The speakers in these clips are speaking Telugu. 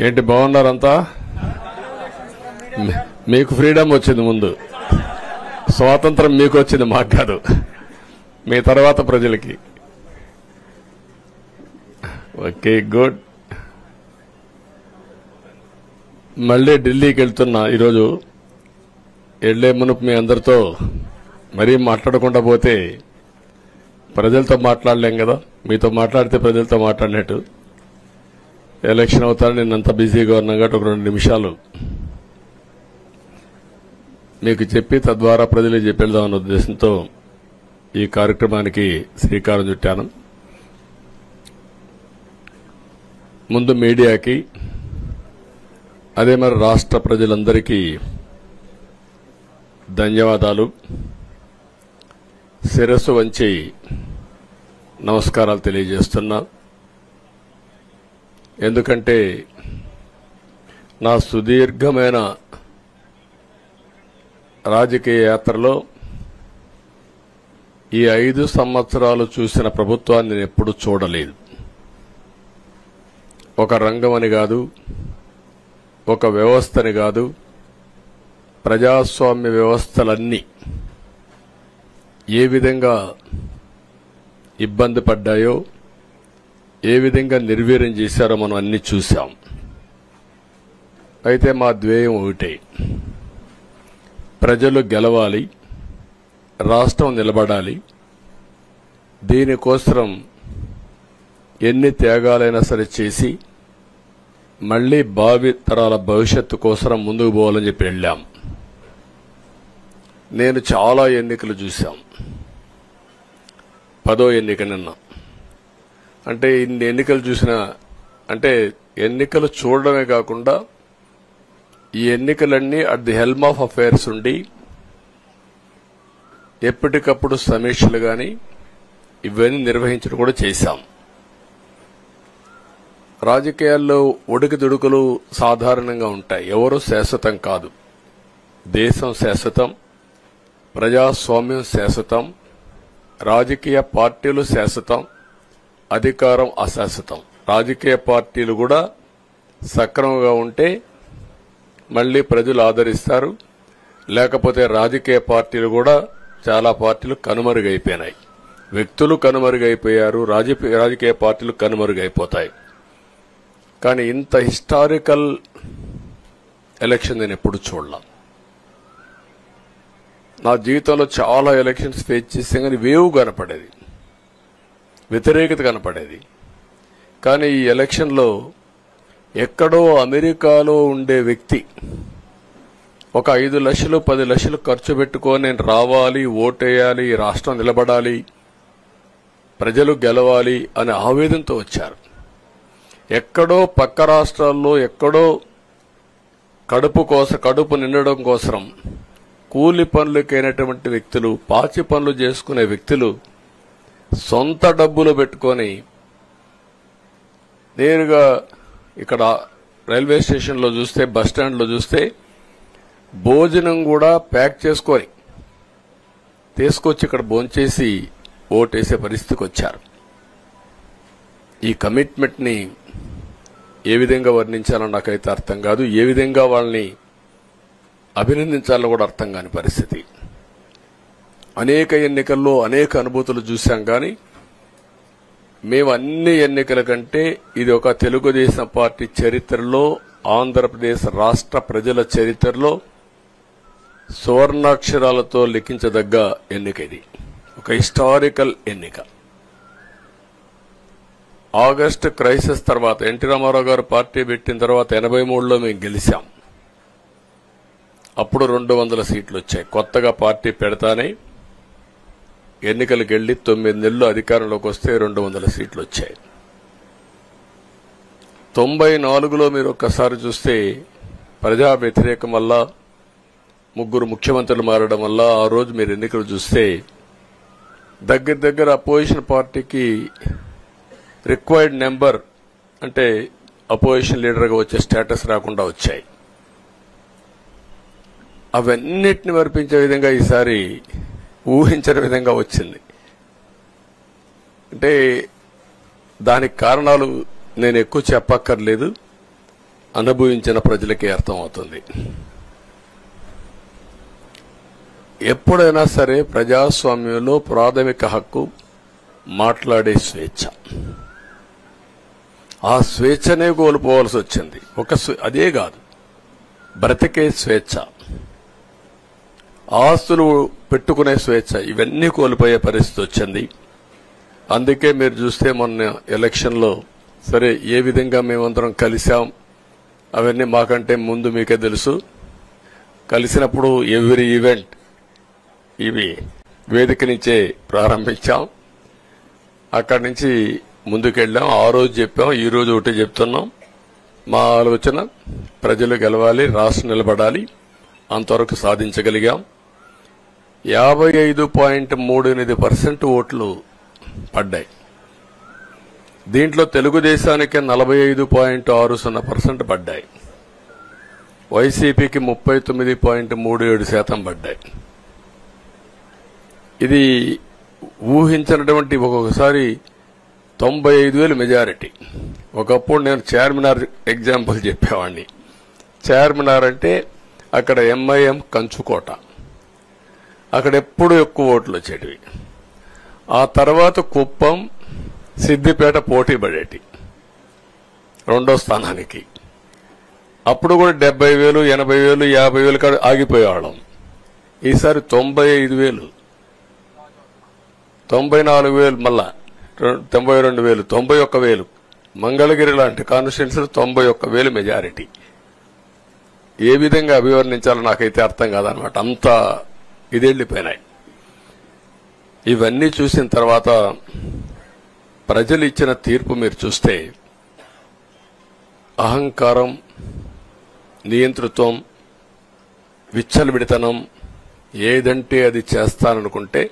ఏంటి బాగున్నారంతా? మీకు ఫ్రీడమ్ వచ్చింది, ముందు స్వాతంత్రం మీకు వచ్చింది, మాకు కాదు. మీ తర్వాత ప్రజలకి. Okay, good. మళ్ళీ ఢిల్లీకి వెళ్తున్నా ఈరోజు. వెళ్లే మునుపు మీ అందరితో మరీ మాట్లాడకుండా పోతే ప్రజలతో మాట్లాడలేం కదా. మీతో మాట్లాడితే ప్రజలతో మాట్లాడినట్టు. ఎలక్షన్ అవుతాను, నిన్నంత బిజీగా ఉన్నా కాబట్టి ఒక 2 నిమిషాలు మీకు చెప్పి తద్వారా ప్రజలకు చెప్పేద్దామన్న ఉద్దేశంతో ఈ కార్యక్రమానికి శ్రీకారం చుట్టాను. ముందు మీడియాకి, అదే మరి రాష్ట్ర ప్రజలందరికీ ధన్యవాదాలు. శిరస్సు వంచి నమస్కారాలు తెలియజేస్తున్నా. ఎందుకంటే నా సుదీర్ఘమైన రాజకీయ యాత్రలో ఈ 5 సంవత్సరాలు చూసిన ప్రభుత్వాన్ని నేను ఎప్పుడూ చూడలేదు. ఒక రంగం అని కాదు, ఒక వ్యవస్థని కాదు, ప్రజాస్వామ్య వ్యవస్థలన్నీ ఏ విధంగా ఇబ్బంది పడ్డాయో, ఏ విధంగా నిర్వీర్యం చేశారో మనం అన్ని చూశాం. అయితే మా ధ్యేయం ఒకటే, ప్రజలు గెలవాలి, రాష్ట్రం నిలబడాలి. దీనికోసం ఎన్ని త్యాగాలైనా సరే చేసి మళ్లీ భావి తరాల భవిష్యత్తు కోసం ముందుకు పోవాలని చెప్పి వెళ్ళాం. నేను చాలా ఎన్నికలు చూశాం. 10వ ఎన్నిక నిన్న. అంటే ఇన్ని ఎన్నికలు చూసినా, అంటే ఎన్నికలు చూడడమే కాకుండా ఈ ఎన్నికలన్నీ at the helm of affairs ఉండి ఎప్పటికప్పుడు సమీక్షలు గాని ఇవన్నీ నిర్వహించడం కూడా చేశాం. రాజకీయాల్లో ఒడికిదుడుకులు సాధారణంగా ఉంటాయి. ఎవరు శాశ్వతం కాదు. దేశం శాశ్వతం, ప్రజాస్వామ్యం శాశ్వతం, రాజకీయ పార్టీలు శాశ్వతం, అధికారం అశాశ్వతం. రాజకీయ పార్టీలు కూడా సక్రమంగా ఉంటే మళ్లీ ప్రజలు ఆదరిస్తారు. లేకపోతే రాజకీయ పార్టీలు కూడా, చాలా పార్టీలు కనుమరుగైపోయినాయి. వ్యక్తులు కనుమరుగైపోయారు, రాజకీయ పార్టీలు కనుమరుగైపోతాయి. కానీ ఇంత హిస్టారికల్ ఎలక్షన్ నేను ఎప్పుడు చూడలా. నా జీవితంలో చాలా ఎలక్షన్స్ ఫేస్ చేసే కానీ వేవ్ కనపడేది, వ్యతిరేకత కనపడేది. కానీ ఈ ఎలక్షన్లో ఎక్కడో అమెరికాలో ఉండే వ్యక్తి ఒక 5 లక్షలు 10 లక్షలు ఖర్చు పెట్టుకొని నేను రావాలి, ఓటేయాలి, రాష్ట్రం నిలబడాలి, ప్రజలు గెలవాలి అనే ఆవేదనతో వచ్చారు. ఎక్కడో పక్క రాష్ట్రాల్లో ఎక్కడో కడుపు నిండడం కోసం కూలి పనులకైనటువంటి వ్యక్తులు, పాచి పనులు చేసుకునే వ్యక్తులు సొంత డబ్బులు పెట్టుకొని నేరుగా ఇక్కడ రైల్వే స్టేషన్లో చూస్తే, బస్టాండ్లో చూస్తే భోజనం కూడా ప్యాక్ చేసుకొని తీసుకొచ్చి ఇక్కడ భోంచేసి ఓటేసే పరిస్థితికి వచ్చారు. ఈ కమిట్మెంట్ని ఏ విధంగా వర్ణించాలో నాకైతే అర్థం కాదు. ఏ విధంగా వాళ్ళని అభినందించాలో కూడా అర్థం కాని పరిస్థితి. అనేక ఎన్నికల్లో అనేక అనుభూతులు చూశాం. కానీ మేము అన్ని ఎన్నికల కంటే ఇది ఒక తెలుగుదేశం పార్టీ చరిత్రలో, ఆంధ్రప్రదేశ్ రాష్ట్ర ప్రజల చరిత్రలో సువర్ణాక్షరాలతో లిఖించదగ్గ ఎన్నిక. ఇది ఒక హిస్టారికల్ ఎన్నిక. ఆగస్టు క్రైసిస్ తర్వాత, ఎన్టీ రామారావు గారు పార్టీ పెట్టిన తర్వాత 83లో మేము గెలిచాం. అప్పుడు 200 సీట్లు వచ్చాయి. కొత్తగా పార్టీ పెడతానే ఎన్నికలకు వెళ్లి 9 నెలలు అధికారంలోకి వస్తే 200 సీట్లు వచ్చాయి. 94లో మీరు ఒక్కసారి చూస్తే ప్రజా వ్యతిరేకం వల్ల 3 ముఖ్యమంత్రులు మారడం వల్ల ఆ రోజు మీరు ఎన్నికలు చూస్తే దగ్గర అపోజిషన్ పార్టీకి రిక్వైర్డ్ నెంబర్, అంటే అపోజిషన్ లీడర్గా వచ్చే స్టేటస్ రాకుండా వచ్చాయి. అవన్నిటిని వర్పించే విధంగా ఈసారి ఊహించని విధంగా వచ్చింది. అంటే దానికి కారణాలు నేను ఎక్కువ చెప్పక్కర్లేదు. అనుభవించిన ప్రజలకి అర్థమవుతుంది. ఎప్పుడైనా సరే ప్రజాస్వామ్యంలో ప్రాథమిక హక్కు మాట్లాడే స్వేచ్ఛ. ఆ స్వేచ్ఛనే కోల్పోవాల్సి వచ్చింది. అదే కాదు, బ్రతికే స్వేచ్ఛ, ఆస్తులు పెట్టుకునే స్వేచ్ఛ, ఇవన్నీ కోల్పోయే పరిస్థితి వచ్చింది. అందుకే మీరు చూస్తే మొన్న ఎలక్షన్లో సరే ఏ విధంగా మేమందరం కలిసాం అవన్నీ మాకంటే ముందు మీకే తెలుసు. కలిసినప్పుడు ఎవ్రీ ఈవెంట్ ఇవి వేదిక నుంచే ప్రారంభించాం. అక్కడి నుంచి ముందుకెళ్ళాం. ఆ రోజు చెప్పాం, ఈ రోజు ఒకటి చెప్తున్నాం. మా ఆలోచన ప్రజలు గెలవాలి, రాష్ట్రం నిలబడాలి. అంతవరకు సాధించగలిగాం. 55.38% ఓట్లు పడ్డాయి. దీంట్లో తెలుగుదేశానికి 45.60% పడ్డాయి. వైసీపీకి 39.37% పడ్డాయి. ఇది ఊహించినటువంటి ఒక్కొక్కసారి 95,000 మెజారిటీ. ఒకప్పుడు నేను చార్మినార్ ఎగ్జాంపుల్ చెప్పేవాడిని. చార్మినార్ అంటే అక్కడ ఎంఐఎం కంచుకోట, అక్కడ ఎప్పుడు ఎక్కువ ఓట్లు వచ్చేటివి. ఆ తర్వాత కుప్పం, సిద్దిపేట పోటీ పడేటి రెండో స్థానానికి. అప్పుడు కూడా 70,000, 80,000, 50,000 కాడ ఆగిపోయేవాళ్ళం. ఈసారి 95,000, 94,000, మళ్ళా 92,000, 91,000. మంగళగిరి లాంటి కాన్స్టిట్యున్సీ 91,000 మెజారిటీ. ఏ విధంగా అభివర్ణించాలో నాకైతే అర్థం కాదనమాట. అంత ఇదెళ్లిపోయినాయి. ఇవన్నీ చూసిన తర్వాత ప్రజలు ఇచ్చిన తీర్పు మీరు చూస్తే అహంకారం, నియంతృత్వం, విచ్చలవిడితనం, ఏదంటే అది చేస్తాననుకుంటే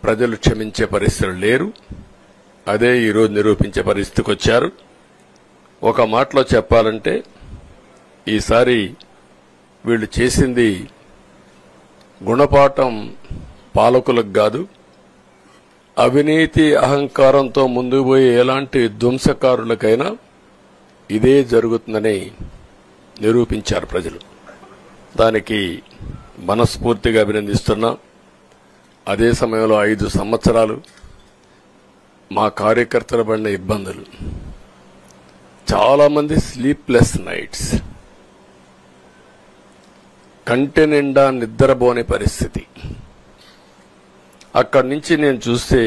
ప్రజలు క్షమించే పరిస్థితులు లేరు. అదే ఈరోజు నిరూపించే పరిస్థితికి వచ్చారు. ఒక మాటలో చెప్పాలంటే ఈసారి వీళ్ళు చేసింది గుణపాఠం పాలకులకు కాదు, అవినీతి అహంకారంతో ముందుకు పోయే ఎలాంటి ధ్వంసకారులకైనా ఇదే జరుగుతుందని నిరూపించారు ప్రజలు. దానికి మనస్ఫూర్తిగా అభినందిస్తున్నా. అదే సమయంలో 5 సంవత్సరాలు మా కార్యకర్తలు పడిన ఇబ్బందులు, చాలా మంది స్లీప్లెస్ నైట్స్, కంటి నిండా నిద్రపోని పరిస్థితి. అక్కడి నుంచి నేను చూస్తే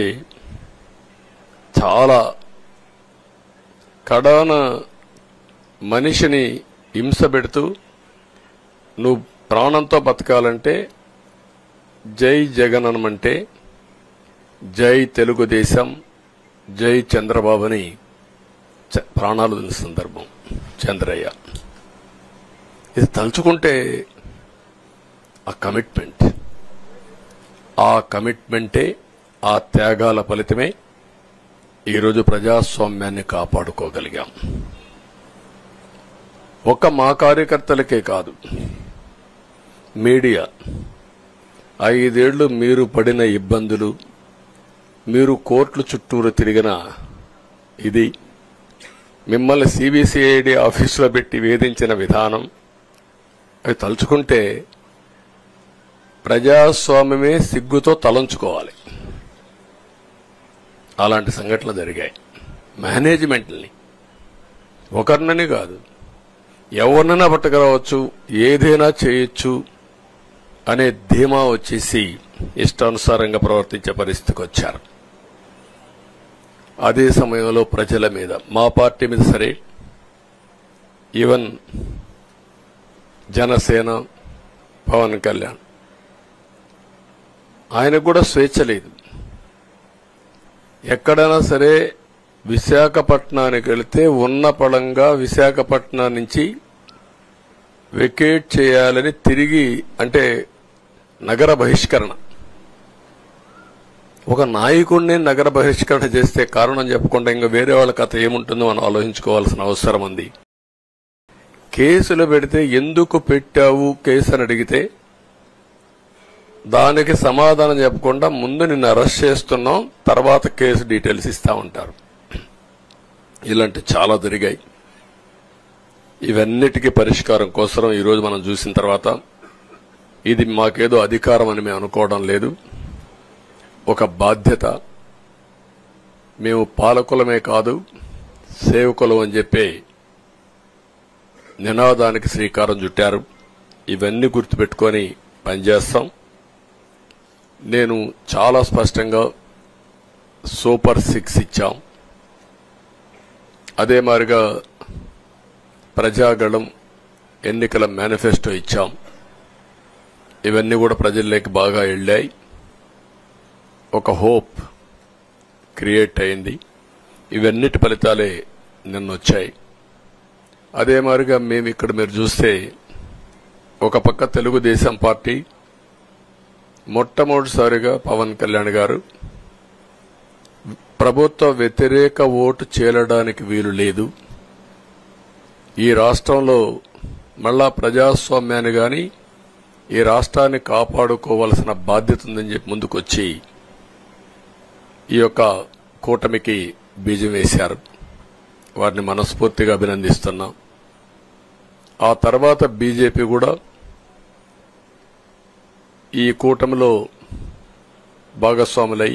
చాలా కడాన మనిషిని హింస పెడుతూ, నువ్వు ప్రాణంతో బతకాలంటే జై జగన్ అనమంటే జై తెలుగుదేశం, జై చంద్రబాబుని ప్రాణాలు వదిలిన సందర్భం చంద్రయ్య. ఇది తలుచుకుంటే ఆ కమిట్మెంటే, ఆ త్యాగాల ఫలితమే ఈరోజు ప్రజాస్వామ్యాన్ని కాపాడుకోగలిగాం. ఒక్క మా కార్యకర్తలకే కాదు, మీడియా 5 ఏళ్లు మీరు పడిన ఇబ్బందులు, మీరు కోర్టుల చుట్టూరు తిరిగిన ఇది, మిమ్మల్ని సిబిసిఐడి ఆఫీసులో పెట్టి వేధించిన విధానం, అవి తలుచుకుంటే ప్రజాస్వామ్యమే సిగ్గుతో తలంచుకోవాలి. అలాంటి సంఘటనలు జరిగాయి. మేనేజ్మెంట్ని ఒకరినని కాదు, ఎవరినైనా పట్టుకురావచ్చు, ఏదైనా చేయొచ్చు అనే ధీమా వచ్చేసి ఇష్టానుసారంగా ప్రవర్తించే పరిస్థితికి వచ్చారు. అదే సమయంలో ప్రజల మీద, మా పార్టీ మీద సరే, ఈవెన్ జనసేన, పవన్ కళ్యాణ్, ఆయనకు కూడా స్వేచ్ఛ లేదు. ఎక్కడైనా సరే విశాఖపట్నానికి వెళితే ఉన్న పళంగా విశాఖపట్నం నుంచి వెకేట్ చేయాలని తిరిగి, అంటే నగర బహిష్కరణ, ఒక నాయకుడిని నగర బహిష్కరణ చేస్తే కారణం చెప్పకుండా ఇంకా వేరే వాళ్ళ కథ ఏముంటుందో మనం ఆలోచించుకోవాల్సిన అవసరం ఉంది. కేసులు పెడితే ఎందుకు పెట్టావు కేసు అని అడిగితే దానికి సమాధానం చెప్పకుండా ముందు నిన్ను అరెస్ట్ చేస్తున్నాం, తర్వాత కేసు డీటెయిల్స్ ఇస్తా ఉంటారు. ఇలాంటి చాలా జరిగాయి. ఇవన్నిటికీ పరిష్కారం కోసం ఈరోజు మనం చూసిన తర్వాత ఇది మాకేదో అధికారం అని మేము అనుకోవడం లేదు, ఒక బాధ్యత. మేము పాలకులమే కాదు సేవకులం అని చెప్పి నినాదానికి శ్రీకారం చుట్టారు. ఇవన్నీ గుర్తుపెట్టుకొని పనిచేస్తాం. నేను చాలా స్పష్టంగా సూపర్ 6 ఇచ్చాం. అదే మాదిరిగా ప్రజాగళం ఎన్నికల మేనిఫెస్టో ఇచ్చాం. ఇవన్నీ కూడా ప్రజల్లోకి బాగా వెళ్ళాయి. ఒక హోప్ క్రియేట్ అయింది. ఇవన్నిటి ఫలితాలే నిన్న వచ్చాయి. అదే మాదిరిగా మేము ఇక్కడ మీరు చూస్తే ఒక పక్క తెలుగుదేశం పార్టీ మొట్టమొదటిసారిగా పవన్ కళ్యాణ్ గారు ప్రభుత్వ వ్యతిరేక ఓటు చేరడానికి వీలు లేదు, ఈ రాష్ట్రంలో మళ్ళా ప్రజాస్వామ్యాన్ని గాని ఈ రాష్ట్రాన్ని కాపాడుకోవాల్సిన బాధ్యత ఉందని చెప్పి ముందుకొచ్చి ఈ యొక్క కూటమికి బీజం వేశారు. వారిని మనస్ఫూర్తిగా అభినందిస్తున్నాం. ఆ తర్వాత బీజేపీ కూడా ఈ కూటమిలో భాగస్వాములై